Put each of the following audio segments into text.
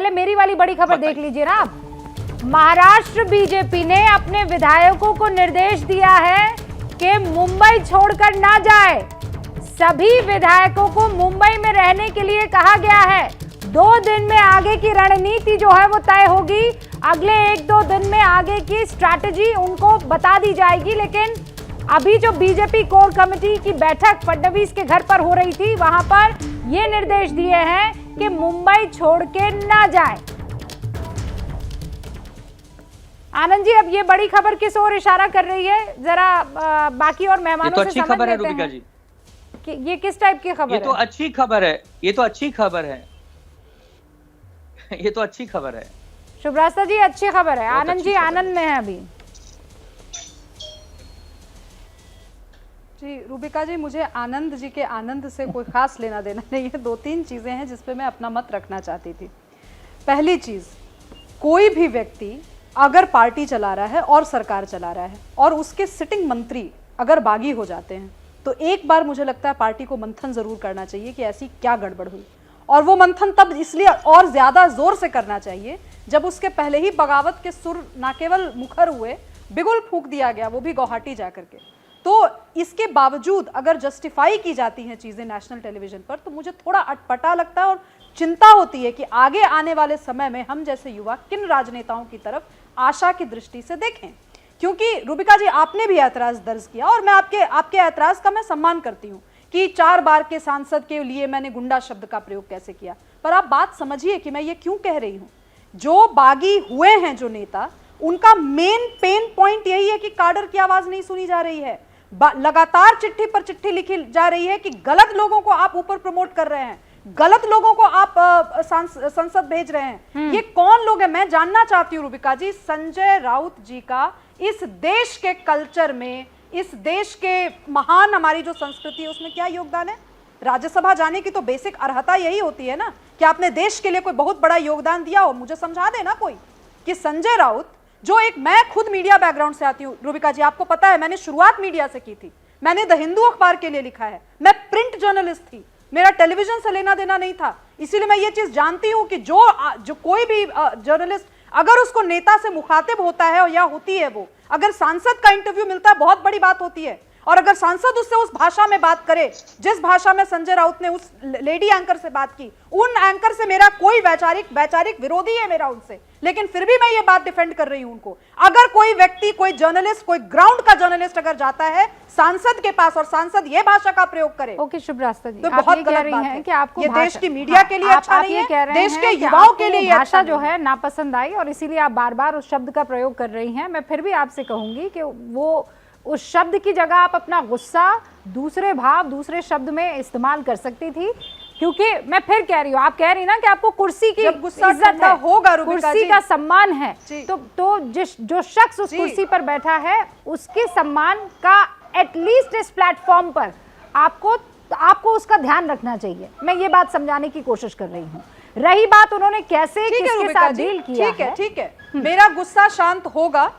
पहले मेरी वाली बड़ी खबर देख लीजिए ना आप। महाराष्ट्र बीजेपी ने अपने विधायकों को निर्देश दिया है कि मुंबई छोड़कर ना जाए। सभी विधायकों को मुंबई में रहने के लिए कहा गया है। 2 दिन में आगे की रणनीति जो है वो तय होगी। अगले 1-2 दिन में आगे की स्ट्रैटेजी उनको बता दी जाएगी। लेकिन अभी जो बीजेपी कोर कमेटी की बैठक फडणवीस के घर पर हो रही थी, वहां पर ये निर्देश दिए हैं कि मुंबई छोड़ के ना जाए। आनंद जी, अब ये बड़ी खबर किस ओर इशारा कर रही है, जरा बाकी और मेहमानों से समझ लेते हैं। रूबिका जी, कि ये किस टाइप की खबर है? ये तो अच्छी खबर है, ये तो अच्छी खबर है, ये तो अच्छी खबर है। शुभ्रास्ता जी, अच्छी खबर है। आनंद जी आनंद में है अभी। जी रूबिका जी, मुझे आनंद जी के आनंद से कोई खास लेना देना नहीं है। 2-3 चीजें हैं जिस पे मैं अपना मत रखना चाहती थी। पहली चीज, कोई भी व्यक्ति अगर पार्टी चला रहा है और सरकार चला रहा है और उसके सिटिंग मंत्री अगर बागी हो जाते हैं, तो एक बार मुझे लगता है पार्टी को मंथन जरूर करना चाहिए कि ऐसी क्या गड़बड़ हुई। और वो मंथन तब इसलिए और ज्यादा जोर से करना चाहिए जब उसके पहले ही बगावत के सुर ना केवल मुखर हुए, बिगुल फूंक दिया गया, वो भी गुवाहाटी जाकर के। तो इसके बावजूद अगर जस्टिफाई की जाती हैं चीजें नेशनल टेलीविजन पर, तो मुझे थोड़ा अटपटा लगता है और चिंता होती है कि आगे आने वाले समय में हम जैसे युवा किन राजनेताओं की तरफ आशा की दृष्टि से देखें। क्योंकि रूबिका जी, आपने भी ऐतराज दर्ज किया और मैं आपके ऐतराज का मैं सम्मान करती हूँ कि 4 बार के सांसद के लिए मैंने गुंडा शब्द का प्रयोग कैसे किया। पर आप बात समझिए कि मैं ये क्यों कह रही हूँ। जो बागी हुए हैं जो नेता, उनका मेन पेन पॉइंट यही है कि काडर की आवाज नहीं सुनी जा रही है। लगातार चिट्ठी पर चिट्ठी लिखी जा रही है कि गलत लोगों को आप ऊपर प्रमोट कर रहे हैं, गलत लोगों को आप संसद भेज रहे हैं। ये कौन लोग हैं मैं जानना चाहती हूँ रूबिका जी। संजय राउत जी का इस देश के कल्चर में, इस देश के महान हमारी जो संस्कृति है उसमें क्या योगदान है? राज्यसभा जाने की तो बेसिक अर्हता यही होती है ना कि आपने देश के लिए कोई बहुत बड़ा योगदान दिया हो। मुझे समझा देना कोई कि संजय राउत, जो एक, मैं खुद मीडिया बैकग्राउंड से आती हूँ रूबिका जी, आपको पता है मैंने शुरुआत मीडिया से की थी। मैंने द हिंदू अखबार के लिए लिखा है, मैं प्रिंट जर्नलिस्ट थी, मेरा टेलीविजन से लेना देना नहीं था। इसीलिए मैं ये चीज जानती हूं कि जो कोई भी जर्नलिस्ट अगर उसको नेता से मुखातिब होता है या होती है, वो अगर सांसद का इंटरव्यू मिलता है बहुत बड़ी बात होती है। और अगर सांसद उससे उस भाषा में बात करे जिस भाषा में संजय राउत ने उस लेडी एंकर से बात की, उन एंकर से मेरा कोई वैचारिक विरोधी है मेरा उनसे, लेकिन फिर भी मैं ये बात डिफेंड कर रही हूं उनको। अगर कोई व्यक्ति, कोई जर्नलिस्ट, कोई ग्राउंड का जर्नलिस्ट अगर जाता है सांसद के पास और सांसद ये भाषा का प्रयोग करे, ओके शुभ्रास्ता जी, तो बहुत गलत बात है कि आपको ये देश की मीडिया के लिए अच्छा नहीं है, देश के युवाओं के लिए भाषा जो है नापसंद आई और इसीलिए आप बार बार उस शब्द का प्रयोग कर रही हैं। मैं फिर भी आपसे कहूंगी कि वो उस शब्द की जगह आप अपना गुस्सा दूसरे भाव, दूसरे शब्द में इस्तेमाल कर सकती थी। क्योंकि मैं फिर कह रही हूँ, आप कह रही ना कि आपको कुर्सी की इज्जत है, होगा, कुर्सी का सम्मान है, तो जो शख्स उस कुर्सी पर बैठा है उसके सम्मान का एटलीस्ट इस प्लेटफॉर्म पर आपको उसका ध्यान रखना चाहिए। मैं ये बात समझाने की कोशिश कर रही हूँ। रही बात उन्होंने कैसे किसके साथ डील किया, ठीक है, मेरा गुस्सा शांत होगा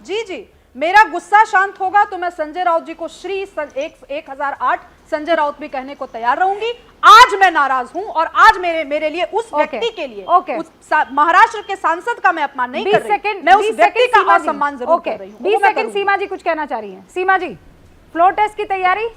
जी, मेरा गुस्सा शांत होगा तो मैं संजय राउत जी को श्री 1008 संजय राउत भी कहने को तैयार रहूंगी। आज मैं नाराज हूं और आज मेरे लिए उस व्यक्ति के लिए, उस महाराष्ट्र के सांसद का मैं अपमान नहीं कर रही, मैं उस व्यक्ति का असम्मान जरूर कर रही हूं। 20 सेकंड सीमा जी कुछ कहना चाह रही हैं। सीमा जी, फ्लोर टेस्ट की तैयारी।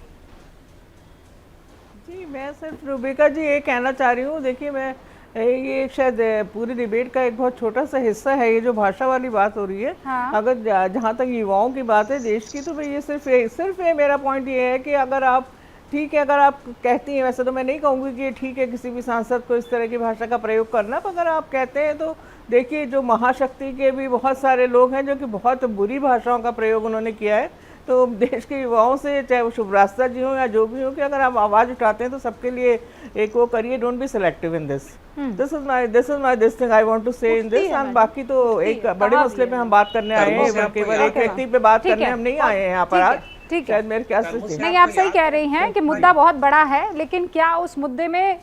जी मैं सिर्फ रूबिका जी ये कहना चाह रही हूँ, देखिए ये शायद पूरी डिबेट का एक बहुत छोटा सा हिस्सा है, ये जो भाषा वाली बात हो रही है। हाँ। अगर जहाँ तक युवाओं की बात है देश की, तो ये सिर्फ मेरा पॉइंट ये है कि अगर आप ठीक है, अगर आप कहती हैं, वैसे तो मैं नहीं कहूँगी कि ठीक है किसी भी सांसद को इस तरह की भाषा का प्रयोग करना, पर अगर आप कहते हैं तो देखिए जो महाशक्ति के भी बहुत सारे लोग हैं जो कि बहुत बुरी भाषाओं का प्रयोग उन्होंने किया है। तो देश के युवाओं से, चाहे वो शुभ्रास्ता जी हो या जो भी हो, कि अगर आप आवाज़ उठाते हैं तो सबके लिए एक वो करिए, don't be selective in this. This is my this thing I want to say in this. And बाकी तो एक बड़े मसले पे हम बात करने आए हैं, केवल एक व्यक्ति पे बात करने हम नहीं आए हैं यहाँ पर आज। ठीक है, मेरे ख्याल से नहीं, आप सही कह रही हैं कि मुद्दा बहुत बड़ा है, लेकिन क्या उस मुद्दे में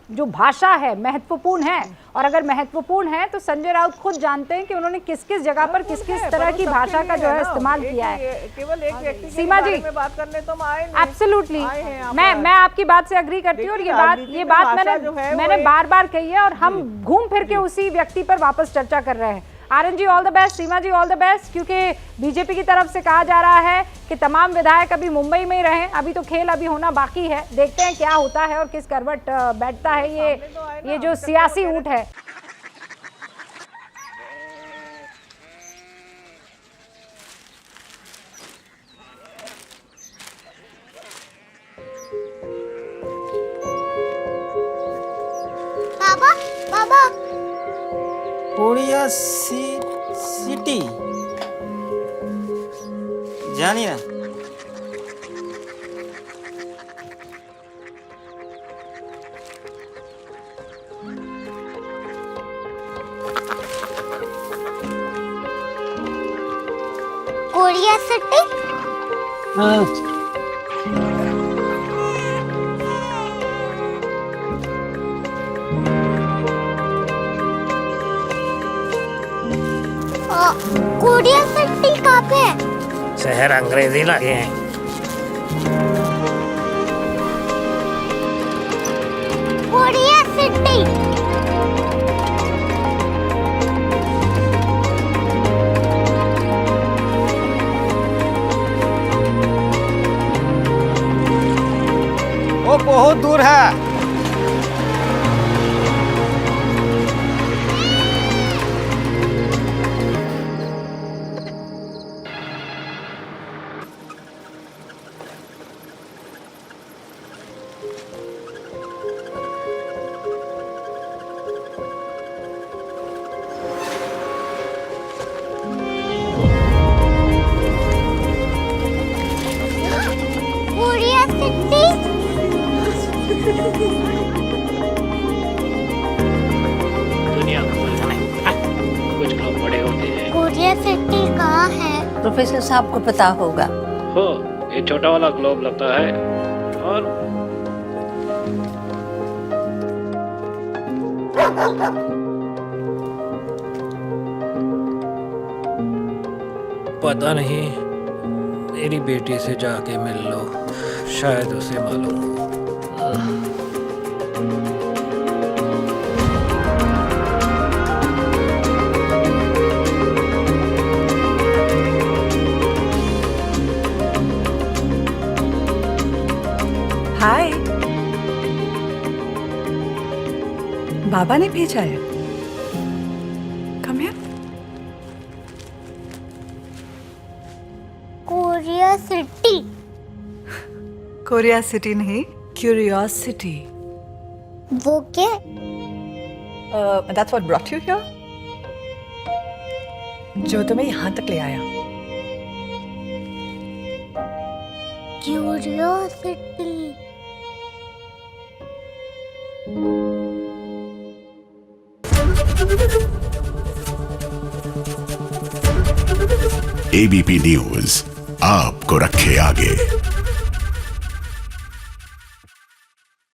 जो भाषा है महत्वपूर्ण है, और अगर महत्वपूर्ण है तो संजय राउत खुद जानते हैं कि उन्होंने किस किस जगह पर किस किस तरह की भाषा का जो है इस्तेमाल किया है। केवल एक व्यक्ति सीमा जी में बात करने तो हम आए नहीं। एब्सोल्युटली, मैं आपकी बात से अग्री करती हूँ, और ये बात मैंने बार बार कही है, और हम घूम फिर के उसी व्यक्ति पर वापस चर्चा कर रहे हैं। Aryan ji all the best, Seema ji all the best, क्योंकि बीजेपी की तरफ से कहा जा रहा है कि तमाम विधायक अभी मुंबई में ही रहें, अभी तो खेल अभी होना बाकी है, देखते हैं क्या होता है और किस करवट बैठता है ये जो सियासी ऊँट है। बाबा बाबा कोरिया सिटी जानी ना। कोरिया सिटी कोरिया सिटी कहाँ पे है? शहर अंग्रेजी लगे हैं। कोरिया सिटी वो बहुत दूर है। कोरिया सिटी दुनिया को बोलना नहीं, कुछ लोग बड़े होते हैं। कोरिया सिटी कहाँ है? प्रोफेसर साहब को पता होगा। हो, ये छोटा वाला ग्लोब लगता है, और पता नहीं, मेरी बेटी से जाके मिल लो, शायद उसे मालूम हो। हाय, बाबा ने भेजा है। Come here. Korea city Korea city नहीं, क्यूरियोसिटी। वो क्या? That's what brought you here, जो तुम्हें यहाँ तक ले आया। क्यूरियोसिटी एबीपी न्यूज आपको रखे आगे।